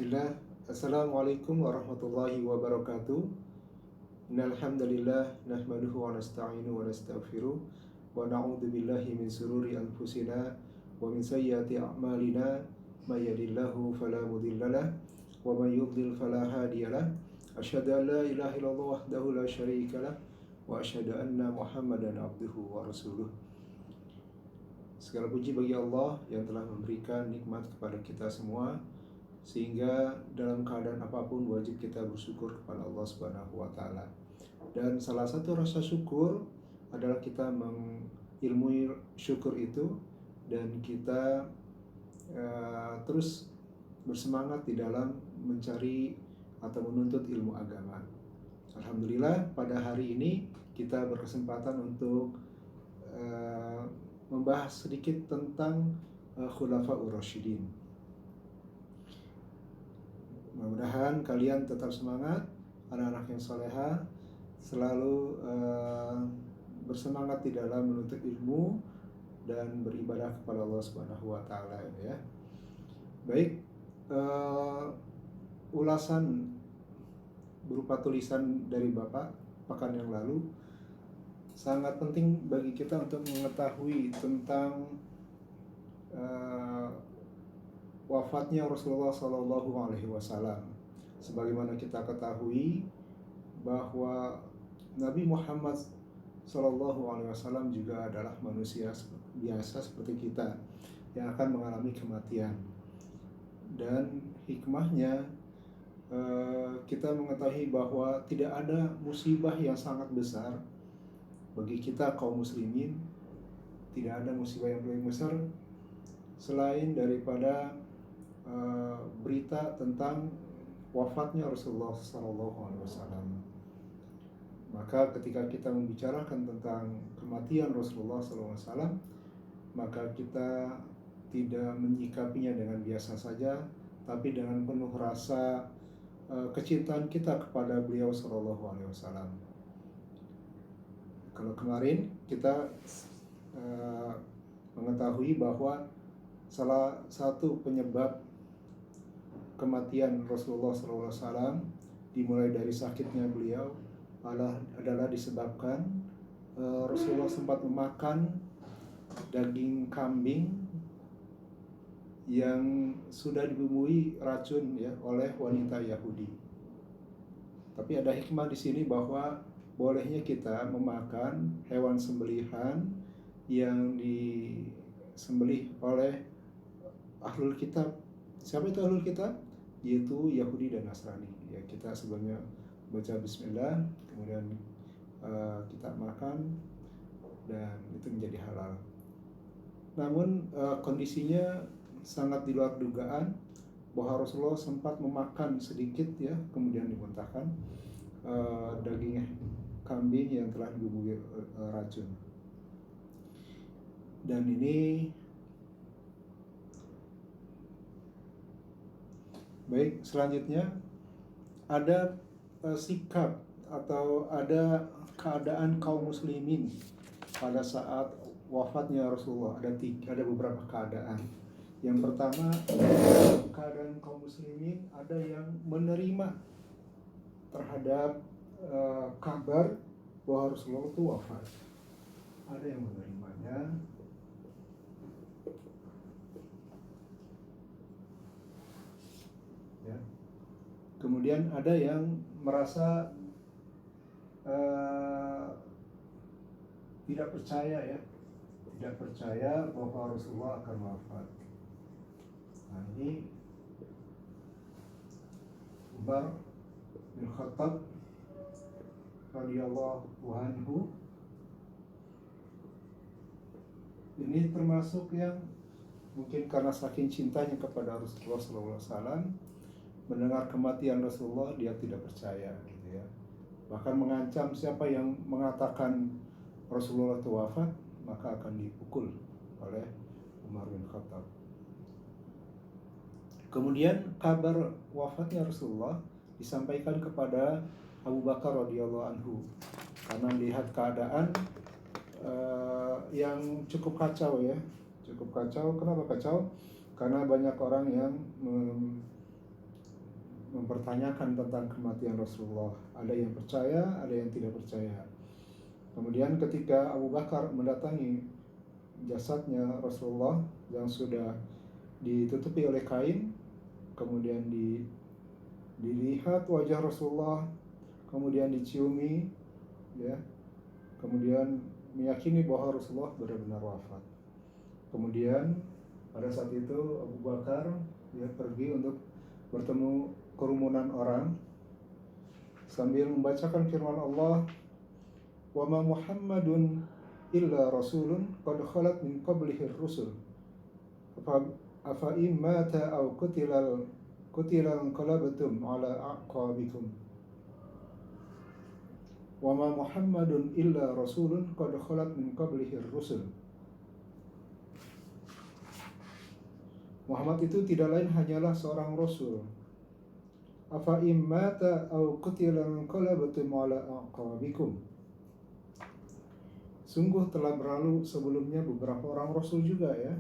Bismillah. Assalamualaikum warahmatullahi wabarakatuh. Innal hamdalillah nahmaduhu wa nasta'inu wa nastaghfiruh wa na'udzu billahi min sururi anfusina wa min sayyiati a'malina may yahdihillahu fala mudhillalah wa may yudlil fala hadiyalah. Asyhadu an la ilaha illallah wahdahu la syarikalah wa asyhadu anna Muhammadan abduhu wa rasuluh. Segala puji bagi Allah yang telah memberikan nikmat kepada kita semua, sehingga dalam keadaan apapun wajib kita bersyukur kepada Allah Subhanahu wa taala. Dan salah satu rasa syukur adalah kita mengilmui syukur itu dan kita terus bersemangat di dalam mencari atau menuntut ilmu agama. Alhamdulillah pada hari ini kita berkesempatan untuk membahas sedikit tentang Khulafaur Rasyidin. Mudah-mudahan kalian tetap semangat, anak-anak yang soleha, selalu bersemangat di dalam menuntut ilmu dan beribadah kepada Allah Subhanahu wa taala ya. Baik, ulasan berupa tulisan dari Bapak pekan yang lalu sangat penting bagi kita untuk mengetahui tentang wafatnya Rasulullah Shallallahu Alaihi Wasallam. Sebagaimana kita ketahui bahwa Nabi Muhammad Shallallahu Alaihi Wasallam juga adalah manusia biasa seperti kita yang akan mengalami kematian. Dan hikmahnya kita mengetahui bahwa tidak ada musibah yang sangat besar bagi kita kaum muslimin. Tidak ada musibah yang paling besar selain daripada berita tentang wafatnya Rasulullah SAW. Maka ketika kita membicarakan tentang kematian Rasulullah SAW, maka kita tidak menyikapinya dengan biasa saja, tapi dengan penuh rasa kecintaan kita kepada beliau SAW. Kalau kemarin kita mengetahui bahwa salah satu penyebab kematian Rasulullah SAW dimulai dari sakitnya beliau adalah disebabkan Rasulullah sempat memakan daging kambing yang sudah dibumbui racun ya oleh wanita Yahudi. Tapi ada hikmah di sini bahwa bolehnya kita memakan hewan sembelihan yang disembelih oleh ahlul kitab. Siapa itu ahlul kitab? Yaitu Yahudi dan Nasrani. Ya, kita sebelumnya baca bismillah, kemudian kita makan dan itu menjadi halal. Namun kondisinya sangat di luar dugaan bahwa Rasulullah sempat memakan sedikit ya, kemudian dimuntahkan daging kambing yang telah dibumbui racun. Dan ini baik, selanjutnya ada sikap atau ada keadaan kaum muslimin pada saat wafatnya Rasulullah. Ada beberapa keadaan. Yang pertama, keadaan kaum muslimin ada yang menerima terhadap kabar bahwa Rasulullah itu wafat. Ada yang menerimanya, ya. Kemudian ada yang merasa tidak percaya bahwa Rasulullah akan wafat. Nah, ini Umar bin Khattab radhiyallahu anhu ini termasuk yang mungkin karena saking cintanya kepada Rasulullah SAW, mendengar kematian Rasulullah dia tidak percaya gitu ya. Bahkan mengancam siapa yang mengatakan Rasulullah itu wafat maka akan dipukul oleh Umar bin Khattab. Kemudian kabar wafatnya Rasulullah disampaikan kepada Abu Bakar radhiyallahu anhu karena melihat keadaan yang cukup kacau ya. Cukup kacau. Kenapa kacau? Karena banyak orang yang mempertanyakan tentang kematian Rasulullah. Ada yang percaya, ada yang tidak percaya. Kemudian ketika Abu Bakar mendatangi jasadnya Rasulullah yang sudah ditutupi oleh kain, kemudian dilihat wajah Rasulullah, kemudian diciumi, ya, kemudian meyakini bahwa Rasulullah benar-benar wafat. Kemudian pada saat itu Abu Bakar pergi untuk bertemu kerumunan orang sambil membacakan firman Allah, "Wa ma Muhammadun illa rasulun qad khalat min qablihi rusul afa in mata aw qutilan qalabtum ala aqabikum wa ma Muhammadun illa rasulun qad khalat min qablihi rusul." Muhammad itu tidak lain hanyalah seorang rasul. Afa in mata aw qutilan qalabtum ala aqabikum. Sungguh telah berlalu sebelumnya beberapa orang rasul juga, ya.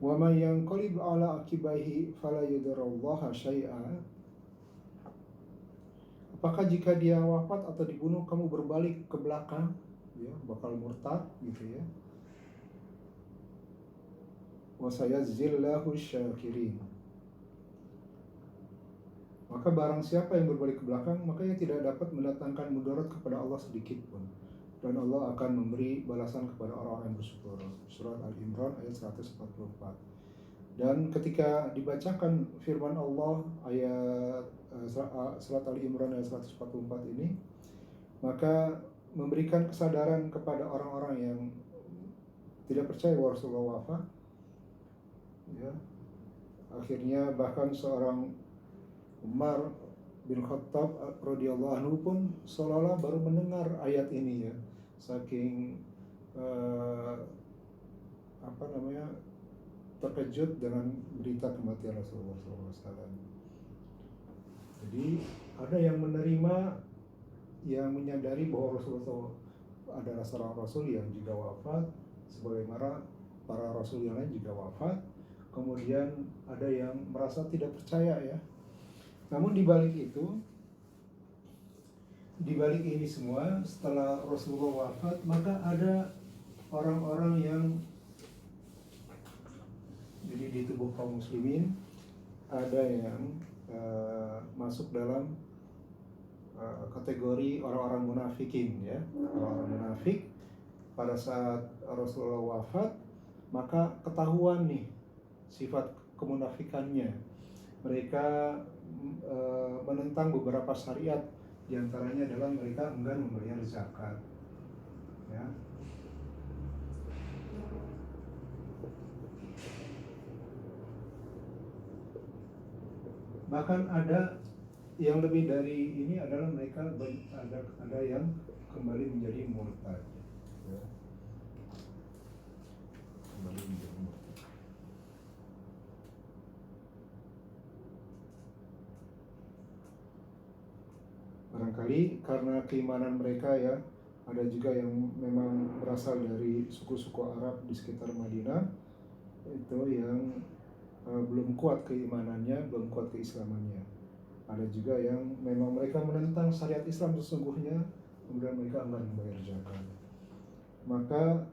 Wa may yanqalib ala aqibaihi fala yadurrullaha syai'a. Apakah jika dia wafat atau dibunuh kamu berbalik ke belakang, ya, bakal murtad gitu, ya. Wa sayajzillahu syakirin. Maka barang siapa yang berbalik ke belakang, maka ia tidak dapat mendatangkan mudarat kepada Allah sedikit pun, dan Allah akan memberi balasan kepada orang-orang yang bersyukur. Surat Al-Imran ayat 144. Dan ketika dibacakan firman Allah ayat surat Al-Imran ayat 144 ini, maka memberikan kesadaran kepada orang-orang yang tidak percaya bahwa Rasulullah wafat, ya. Akhirnya bahkan seorang Umar bin Khattab radhiyallahu anhu pun seolah-olah baru mendengar ayat ini, ya, saking terkejut dengan berita kematian Rasulullah SAW. Jadi ada yang menerima, yang menyadari bahwa Rasulullah adalah seorang Rasul yang juga wafat, sebagaimana para Rasul yang lain juga wafat. Kemudian ada yang merasa tidak percaya, ya. Namun di balik ini semua, setelah Rasulullah wafat, maka ada orang-orang yang jadi di tubuh kaum muslimin ada yang masuk dalam kategori orang-orang munafikin, ya. Orang-orang munafik pada saat Rasulullah wafat, maka ketahuan nih sifat kemunafikannya. Mereka menentang beberapa syariat, diantaranya adalah mereka enggan membayar zakat, ya. Bahkan ada yang lebih dari ini adalah mereka ada yang kembali menjadi murtad, ya. Kembali menjadi murtad. Barangkali karena keimanan mereka, ya, ada juga yang memang berasal dari suku-suku Arab di sekitar Madinah, itu yang belum kuat keimanannya, belum kuat keislamannya. Ada juga yang memang mereka menentang syariat Islam sesungguhnya, kemudian mereka enggan membayar zakat. Maka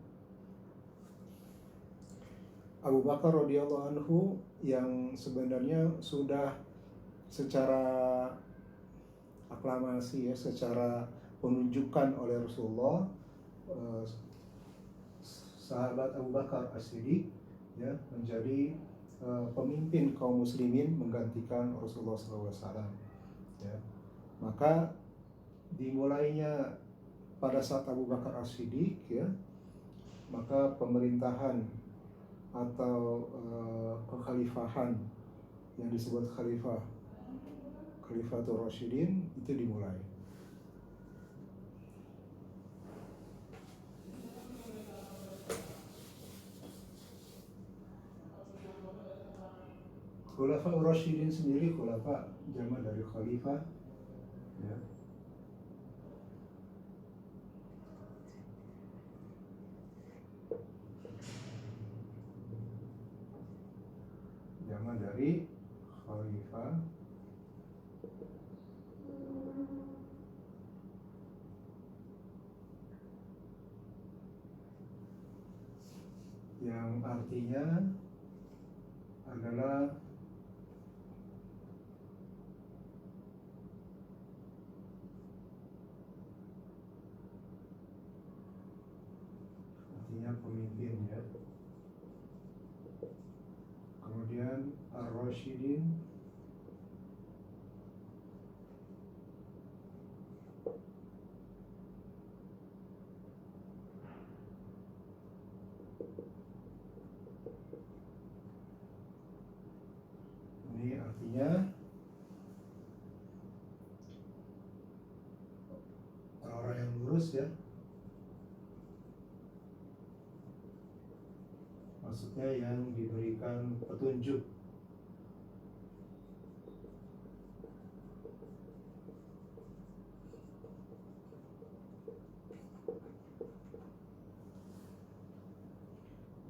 Abu Bakar radhiyallahu anhu yang sebenarnya sudah secara aklamasi, ya, secara penunjukan oleh Rasulullah, sahabat Abu Bakar As-Siddiq, ya, menjadi pemimpin kaum muslimin menggantikan Rasulullah SAW, ya. Maka dimulainya pada saat Abu Bakar As-Siddiq, ya, maka pemerintahan atau kekhalifahan yang disebut Khalifatul Rasyidin itu dimulai. Khulafaur Rasyidin sendiri, khulafa jamak dari khalifah, ya. Jamak dari khalifah yang artinya adalah pemimpin ya. Kemudian Ar-Rasyidin ini artinya orang-orang yang lurus ya. Maksudnya yang diberikan petunjuk.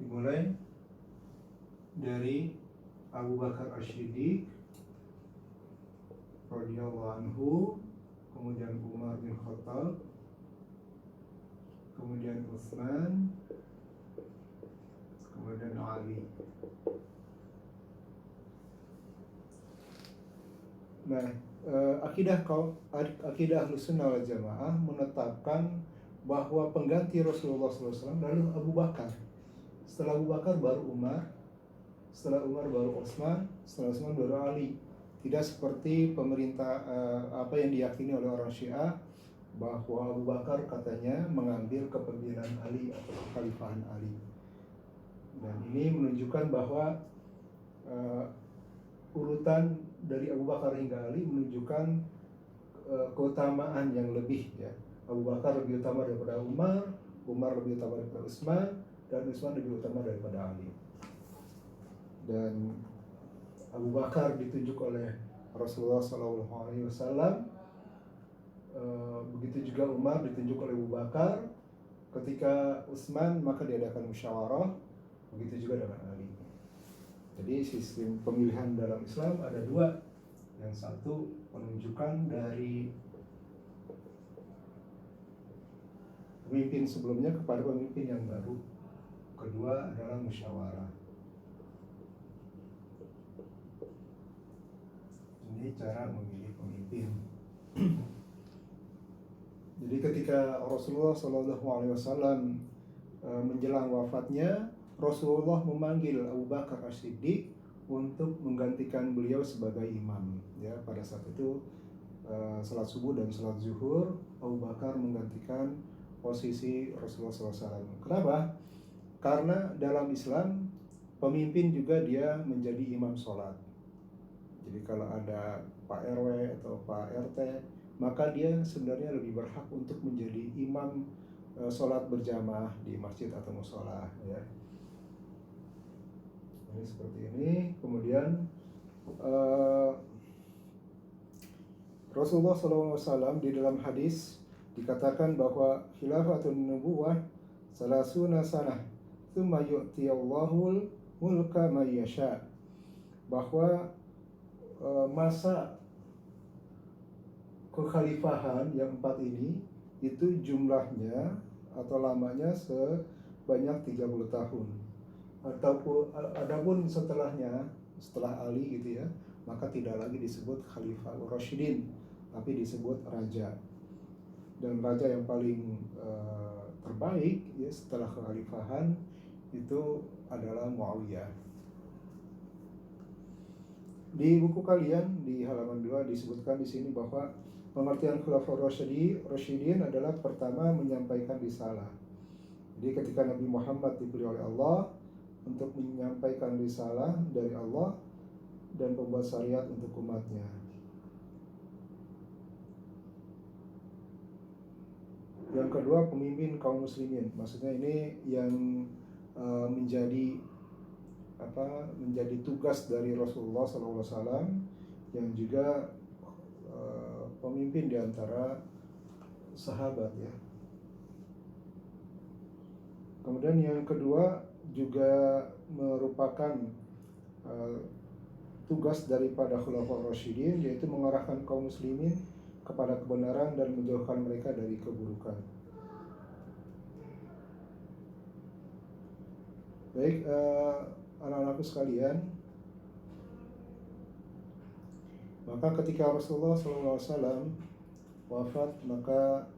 Dimulai dari Abu Bakar Asy-Siddiq radhiyallahu anhu, kemudian Umar bin Khattab, kemudian Utsman, kemudian Ali. Nah, akidah Ahlussunnah wal Jamaah menetapkan bahwa pengganti Rasulullah SAW adalah Abu Bakar. Setelah Abu Bakar baru Umar, setelah Umar baru Utsman, setelah Utsman baru Ali. Tidak seperti pemerintah apa yang diyakini oleh orang Syiah, bahwa Abu Bakar katanya mengambil kepemimpinan Ali atau kekhalifahan Ali. Dan ini menunjukkan bahwa urutan dari Abu Bakar hingga Ali menunjukkan keutamaan yang lebih ya. Abu Bakar lebih utama daripada Umar, Umar lebih utama daripada Utsman, dan Utsman lebih utama daripada Ali. Dan Abu Bakar ditunjuk oleh Rasulullah SAW, begitu juga Umar ditunjuk oleh Abu Bakar. Ketika Utsman maka diadakan musyawarah, begitu juga dengan Ali. Jadi sistem pemilihan dalam Islam ada dua. Yang satu penunjukan dari pemimpin sebelumnya kepada pemimpin yang baru. Kedua adalah musyawarah. Ini cara memilih pemimpin. Jadi ketika Rasulullah SAW menjelang wafatnya, Rasulullah memanggil Abu Bakar As-Siddiq untuk menggantikan beliau sebagai imam. Ya, pada saat itu salat subuh dan salat zuhur, Abu Bakar menggantikan posisi Rasulullah SAW. Kenapa? Karena dalam Islam pemimpin juga dia menjadi imam sholat. Jadi kalau ada Pak RW atau Pak RT, maka dia sebenarnya lebih berhak untuk menjadi imam sholat berjamaah di masjid atau mushola. Ya. Ini seperti ini. Kemudian Rasulullah SAW di dalam hadis dikatakan bahwa khilafatun nubuwah salasuna sanah tsumma yu'tiyallahul mulka may yasha, bahwa masa kekhalifahan yang 4 ini itu jumlahnya atau lamanya sebanyak 30 tahun. Adapun setelahnya, setelah Ali gitu ya, maka tidak lagi disebut Khalifah Rasyidin, tapi disebut raja. Dan raja yang paling terbaik ya setelah kekhalifahan itu adalah Muawiyah. Di buku kalian di halaman 2 disebutkan di sini bahwa pengertian Khulafaur Rasyidin adalah pertama menyampaikan risalah. Jadi ketika Nabi Muhammad dipilih oleh Allah untuk menyampaikan risalah dari Allah dan membuat syariat untuk umatnya. Yang kedua, pemimpin kaum muslimin. Maksudnya ini yang menjadi tugas dari Rasulullah SAW, yang juga pemimpin di antara sahabat ya. Kemudian yang kedua juga merupakan tugas daripada Khulafaur Rasyidin, yaitu mengarahkan kaum muslimin kepada kebenaran dan menjauhkan mereka dari keburukan. Baik, anak-anakku sekalian, maka ketika Rasulullah SAW wafat, maka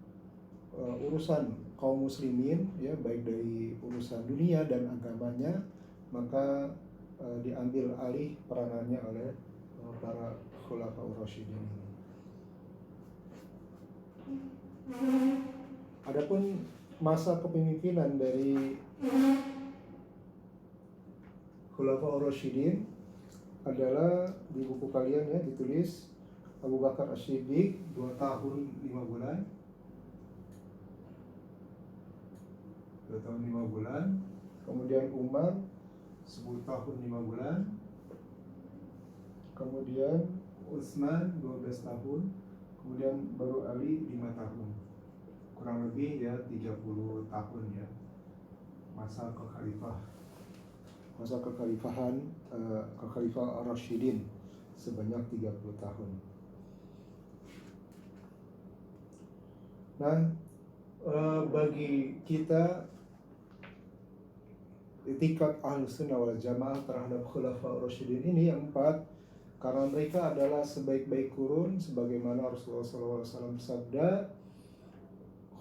urusan kaum muslimin, ya, baik dari urusan dunia dan agamanya, maka diambil alih peranannya oleh para Khulafaur Rasyidin ini. Adapun masa kepemimpinan dari Khulafaur Rasyidin adalah di buku kalian, ya, ditulis Abu Bakar As-Siddiq 2 tahun 5 bulan. 2 tahun 5 bulan. Kemudian Umar 10 tahun 5 bulan. Kemudian Utsman 12 tahun. Kemudian baru Ali 5 tahun. Kurang lebih, ya, 30 tahun, ya, masa kekhalifahan Kekhalifah Ar-Rasyidin sebanyak 30 tahun. Nah, bagi kita itikat Ahlussunnah wal Jamaah terhadap Khulafaur Rasyidin ini yang 4, karena mereka adalah sebaik-baik kurun, sebagaimana Rasulullah SAW bersabda,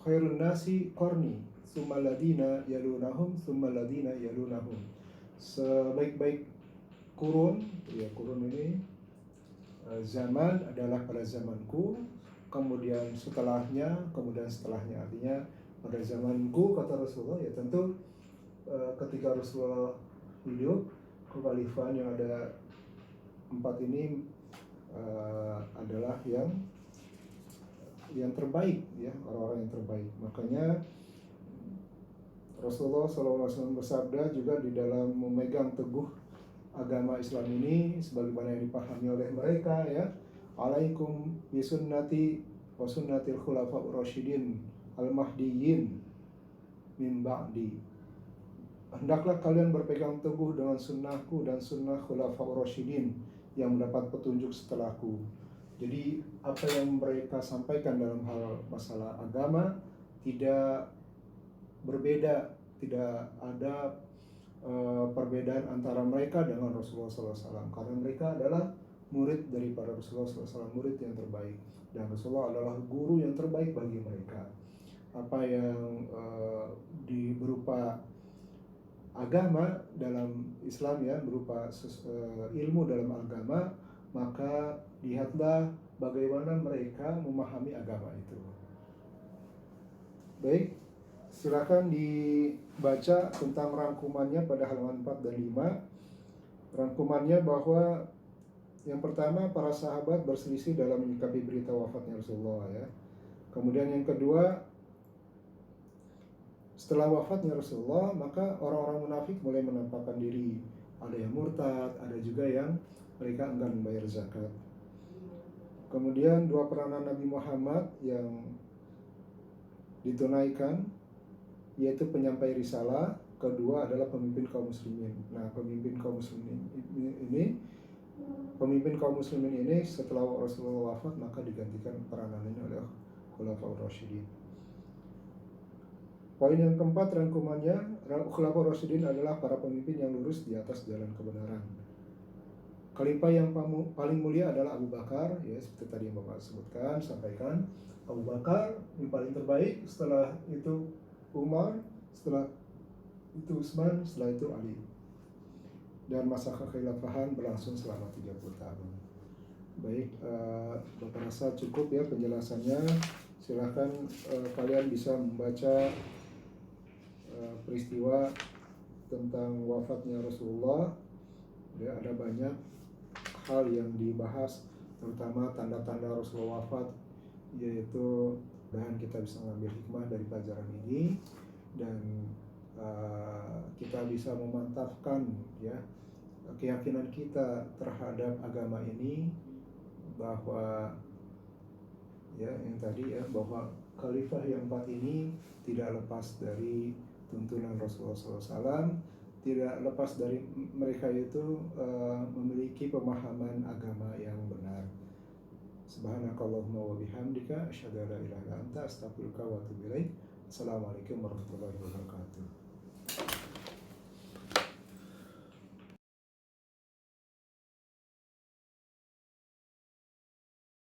khairun nasi qarni, tsumma ladina yalunahum, tsumma ladina yalunahum. Sebaik-baik kurun, ya, kurun ini zaman adalah pada zamanku, kemudian setelahnya, kemudian setelahnya. Artinya pada zamanku, kata Rasulullah, ya tentu ketika Rasulullah hidup, kekhalifahan yang ada 4 ini adalah yang terbaik, ya, orang-orang yang terbaik. Makanya Rasulullah SAW bersabda juga di dalam memegang teguh agama Islam ini sebagaimana yang dipahami oleh mereka, ya, alaikum bisunnati wa sunnatil khulafaur rasyidin al-mahdiyyin min ba'di. Hendaklah kalian berpegang teguh dengan sunnahku dan sunnah khulafaur rasyidin yang mendapat petunjuk setelahku. Jadi apa yang mereka sampaikan dalam hal masalah agama tidak berbeda, tidak ada perbedaan antara mereka dengan Rasulullah SAW, karena mereka adalah murid daripada Rasulullah SAW, murid yang terbaik, dan Rasulullah adalah guru yang terbaik bagi mereka. Apa yang berupa agama dalam Islam, ya, berupa ilmu dalam agama, maka lihatlah bagaimana mereka memahami agama itu. Baik, silakan dibaca tentang rangkumannya pada halaman 4 dan 5. Rangkumannya bahwa yang pertama, para sahabat berselisih dalam menyikapi berita wafatnya Rasulullah, ya. Kemudian yang kedua, setelah wafatnya Rasulullah, maka orang-orang munafik mulai menampakkan diri. Ada yang murtad, ada juga yang mereka enggan membayar zakat. Kemudian 2 peranan Nabi Muhammad yang ditunaikan, yaitu penyampai risalah, kedua adalah pemimpin kaum muslimin. Nah, pemimpin kaum muslimin ini setelah Rasulullah wafat, maka digantikan peranannya oleh Khulafaur Rasyidin. Poin yang keempat rangkumannya, Khulafaur Rasyidin adalah para pemimpin yang lurus di atas jalan kebenaran. Khalifah yang paling mulia adalah Abu Bakar, ya, seperti tadi yang Bapak sampaikan, Abu Bakar yang paling terbaik, setelah itu Umar, setelah itu Utsman, setelah itu Ali. Dan masa kekhilafahan berlangsung selama 30 tahun. Baik, Bapak rasa cukup, ya, penjelasannya. Silahkan kalian bisa membaca peristiwa tentang wafatnya Rasulullah, ya, ada banyak hal yang dibahas, terutama tanda-tanda Rasulullah wafat, yaitu, dan kita bisa mengambil hikmah dari pelajaran ini, dan kita bisa memantapkan, ya, keyakinan kita terhadap agama ini, bahwa, ya, yang tadi, ya, bahwa khalifah yang 4 ini tidak lepas dari tuntunan Rasulullah SAW, tidak lepas dari mereka itu memiliki pemahaman agama yang benar. Subhanakallahumma wa bihamdika asyhadu an la ilaha illa anta astaghfiruka wa atubu ilaik. Assalamualaikum warahmatullahi wabarakatuh.